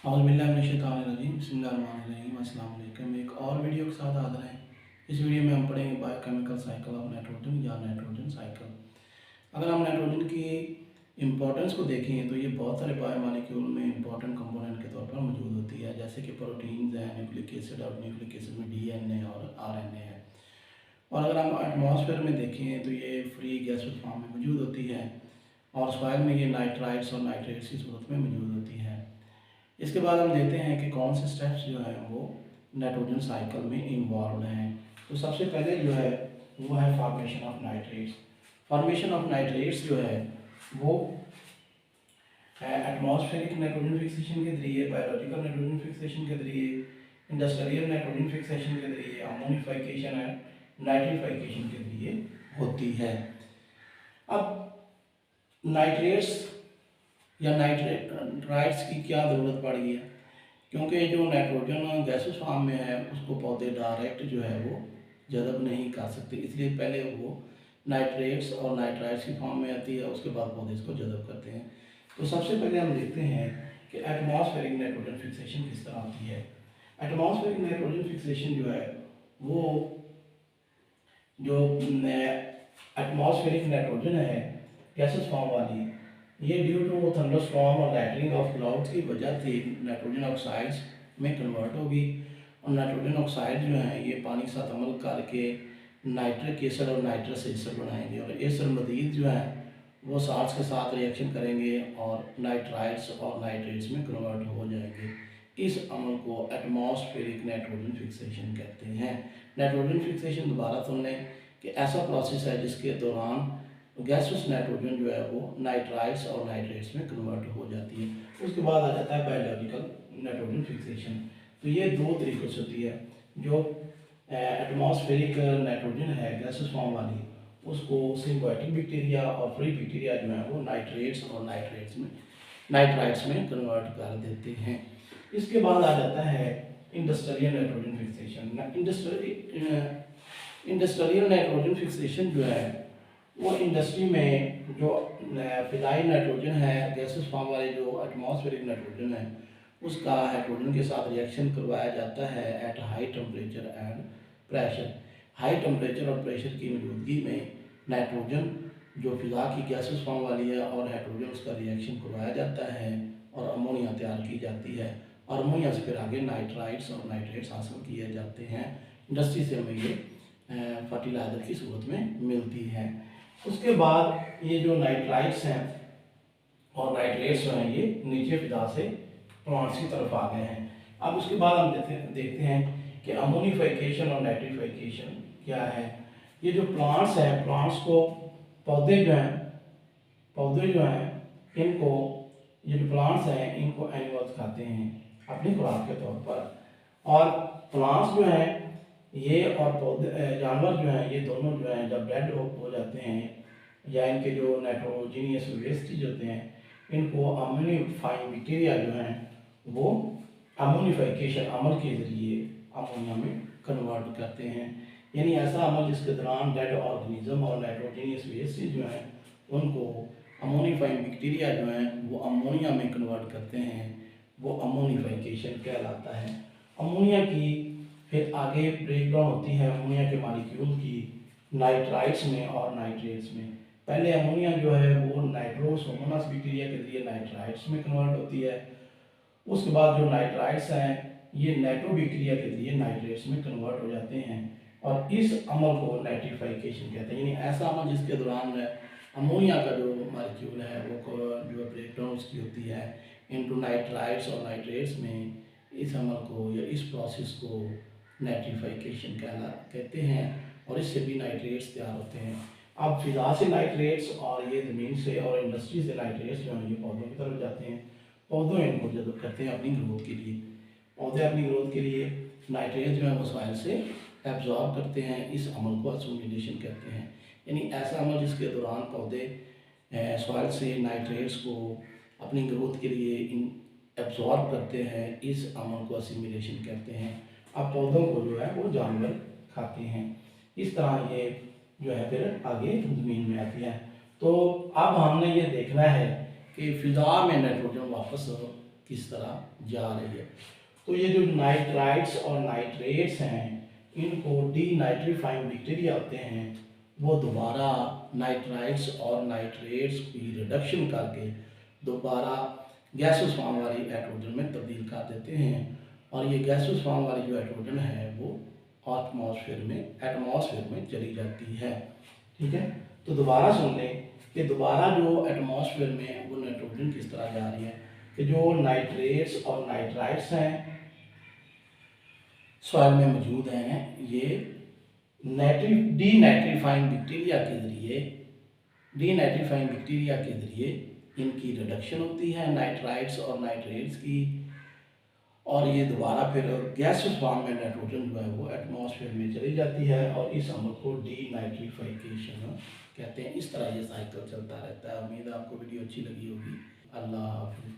औज़ुबिल्लाहिमिनश्शैतानिर्रजीम बिस्मिल्लाहिर्रहमानिर्रहीम अस्सलाम वालेकुम। एक और वीडियो के साथ हाज़िर हैं। इस वीडियो में हम पढ़ेंगे बायोकेमिकल साइकिल ऑफ नाइट्रोजन या नाइट्रोजन साइकिल। अगर हम नाइट्रोजन की इम्पोर्टेंस को देखें तो ये बहुत सारे बायोमॉलिक्यूल में इंपॉर्टेंट कंपोनेंट के तौर पर मौजूद होती है, जैसे कि प्रोटीन्स हैं, न्यूक्लिक एसिड और न्यूक्लिक एसिड में डीएनए और आरएनए है। और अगर हम एटमॉस्फेयर में देखें तो ये फ्री गैसेस फॉर्म में मौजूद होती है और सॉइल में ये नाइट्राइट्स और नाइट्रेट्स की सूरत में मौजूद होती है। इसके बाद हम देखते हैं कि कौन से स्टेप्स जो है वो नाइट्रोजन साइकिल में इन्वॉल्व हैं। तो सबसे पहले जो है वो है formation of nitrates. Formation of nitrates जो है वो एटमॉस्फेरिक नाइट्रोजन फिक्सेशन के जरिए, बायोलॉजिकल नाइट्रोजन फिक्सेशन के जरिए, इंडस्ट्रियल नाइट्रोजन फिक्सेशन के जरिए, अमोनिफिकेशन एंड नाइट्रिफिकेशन के जरिए होती है। अब नाइट्रेट्स या नाइट्राइट्स की क्या ज़रूरत पड़ गई है, क्योंकि जो नाइट्रोजन गैसेस फॉर्म में है उसको पौधे डायरेक्ट जो है वो जज़ब नहीं कर सकते, इसलिए पहले वो नाइट्रेट्स और नाइट्राइट्स की फॉर्म में आती है, उसके बाद पौधे इसको जज़ब करते हैं। तो सबसे पहले हम देखते हैं कि एटमॉस्फेरिक नाइट्रोजन फिक्सेशन किस तरह होती है। एटमॉस्फेरिक नाइट्रोजन फिक्सेशन जो है वो जो एटमॉस्फेरिक नाइट्रोजन है गैसेस फॉर्म वाली, ये ड्यू टू थंडरस्टॉर्म और लाइटनिंग ऑफ क्लाउड्स की वजह से नाइट्रोजन ऑक्साइड्स में कन्वर्ट होगी और नाइट्रोजन ऑक्साइड जो है ये पानी के साथ अमल करके नाइट्रिक एसिड और नाइट्रस एसिड बनाएंगे और एसिड मजीद जो है वो साल्ट्स के साथ रिएक्शन करेंगे और नाइट्राइट्स और नाइट्रेट्स में कन्वर्ट हो जाएंगे। इस अमल को एटमॉस्फेरिक नाइट्रोजन फिक्सेशन कहते हैं। नाइट्रोजन फिक्सेशन दोबारा सुन लें कि ऐसा प्रोसेस है जिसके दौरान गैसेस नाइट्रोजन जो है वो नाइट्राइट्स और नाइट्रेट्स में कन्वर्ट हो जाती है। उसके बाद आ जाता है बायोलॉजिकल नाइट्रोजन फिक्सेशन। तो ये दो तरीक़ों से होती है। जो एटमॉस्फेरिक नाइट्रोजन है गैसेस फॉर्म वाली, उसको सिम्बायोटिक बैक्टीरिया और फ्री बैक्टीरिया जो है वो नाइट्रेट्स और नाइट्राइट्स में कन्वर्ट कर देते हैं। इसके बाद आ जाता है industrial nitrogen fixation. Industrial nitrogen fixation जो है वो इंडस्ट्री में जो फिनाइल नाइट्रोजन है गैसेस फॉर्म वाले जो एटमॉस्फेरिक नाइट्रोजन है उसका हाइड्रोजन के साथ रिएक्शन करवाया जाता है at high temperature and pressure. High temperature और प्रेशर की मौजूदगी में नाइट्रोजन जो फिजा की गैसेस फॉर्म वाली है और हाइड्रोजन उसका रिएक्शन करवाया जाता है और अमोनिया तैयार की जाती है और अमोनिया से फिर आगे नाइट्राइट्स और नाइट्रेट्स हासिल किए जाते हैं। इंडस्ट्री से हमें ये फर्टिलाइज़र की सूरत में मिलती है। उसके बाद ये जो नाइट्राइट्स हैं और नाइट्रेट्स जो हैं ये नीचे फिजा से प्लांट्स की तरफ आ गए हैं। अब उसके बाद हम देखते हैं कि अमोनिफिकेशन और नाइट्रिफिकेशन क्या है। ये जो प्लांट्स हैं, प्लांट्स को पौधे जो हैं इनको, ये जो प्लांट्स हैं इनको एनिमल्स खाते हैं अपनी खुराक के तौर पर, और प्लांट्स जो हैं ये और पौधे जानवर जो हैं ये दोनों जो हैं जब डेड हो जाते हैं या इनके जो नाइट्रोजीनियस वेस्टेज होते हैं इनको अमोनिफाइंग बैक्टीरिया जो हैं वो अमोनिफिकेशन अमल के ज़रिए अमोनिया में कन्वर्ट करते हैं। यानी ऐसा अमल जिसके दौरान डेड ऑर्गेनिज्म और नाइट्रोजीनियस वेस्टेज जो हैं उनको अमोनिफाइंग बैक्टीरिया जो हैं वो अमोनिया में कन्वर्ट करते हैं, वो अमोनिफिकेशन कहलाता है। अमोनिया की फिर आगे ब्रेकडाउन होती है अमोनिया के मॉलिक्यूल की नाइट्राइट्स में और नाइट्रेट्स में। पहले अमोनिया जो है वो नाइट्रोसोमोनास बैक्टीरिया के जरिए नाइट्राइट्स में कन्वर्ट होती है। उसके बाद जो नाइट्राइट्स हैं ये नाइट्रोबैक्टीरिया के जरिए नाइट्रेट्स में कन्वर्ट हो जाते हैं और इस अमल को नाइट्रिफिकेशन कहते हैं। यानी ऐसा अमल जिसके दौरान अमोनिया का जो मॉलिक्यूल है वो जो ब्रेकडाउन उसकी होती है इनटू नाइट्राइट्स और नाइट्रेट्स में, इस अमल को या इस प्रोसेस को नाइट्रिफिकेशन कहते हैं और इससे भी नाइट्रेट्स तैयार होते हैं। अब फिजा से नाइट्रेट्स और ये ज़मीन से और इंडस्ट्री से नाइट्रेट्स जो हैं ये पौधों की तरफ जाते हैं। पौधे इनको जज़ब करते हैं अपनी ग्रोथ के लिए। पौधे अपनी ग्रोथ के लिए नाइट्रेट्स जो है वो सॉइल से एब्जॉर्ब करते हैं। इस अमल को एसिमिलेशन कहते हैं। यानी ऐसा अमल जिसके दौरान पौधे सॉइल से नाइट्रेट्स को अपनी ग्रोथ के लिए एब्जॉर्ब करते हैं, इस अमल को एसिमिलेशन कहते हैं। अब पौधों को जो है वो जानवर खाते हैं। इस तरह ये जो है फिर आगे ज़मीन में आती है। तो अब हमने ये देखना है कि फ़िज़ा में नाइट्रोजन वापस किस तरह जा रही है। तो ये जो नाइट्राइट्स और नाइट्रेट्स हैं, इनको डीनाइट्रीफाइंग बैक्टीरिया होते हैं, वो दोबारा नाइट्राइट्स और नाइट्रेट्स की रिडक्शन करके दोबारा गैसेस फॉर्म वाली हाइड्रोजन में तब्दील कर देते हैं, और ये गैसेस फॉर्म वाली जो हाइड्रोजन है वो एटमॉस्फेयर में चली जाती है। ठीक है, तो दोबारा सुन लें कि दोबारा जो एटमॉस्फेयर में वो नाइट्रोजन किस तरह जा रही है, कि जो नाइट्रेट्स और नाइट्राइट्स हैं सॉइल में मौजूद हैं, ये डीनाइट्रीफाइंग बैक्टीरिया के ज़रिए इनकी रिडक्शन होती है नाइट्राइट्स और नाइट्रेट्स की, और ये दोबारा फिर गैसेस फॉर्म में नाइट्रोजन जो है वो एटमॉस्फेयर में चली जाती है, और इस अमल को डीनाइट्रीफिकेशन कहते हैं। इस तरह ये साइकिल चलता रहता है। उम्मीद है आपको वीडियो अच्छी लगी होगी। अल्लाह हाफ़िज़।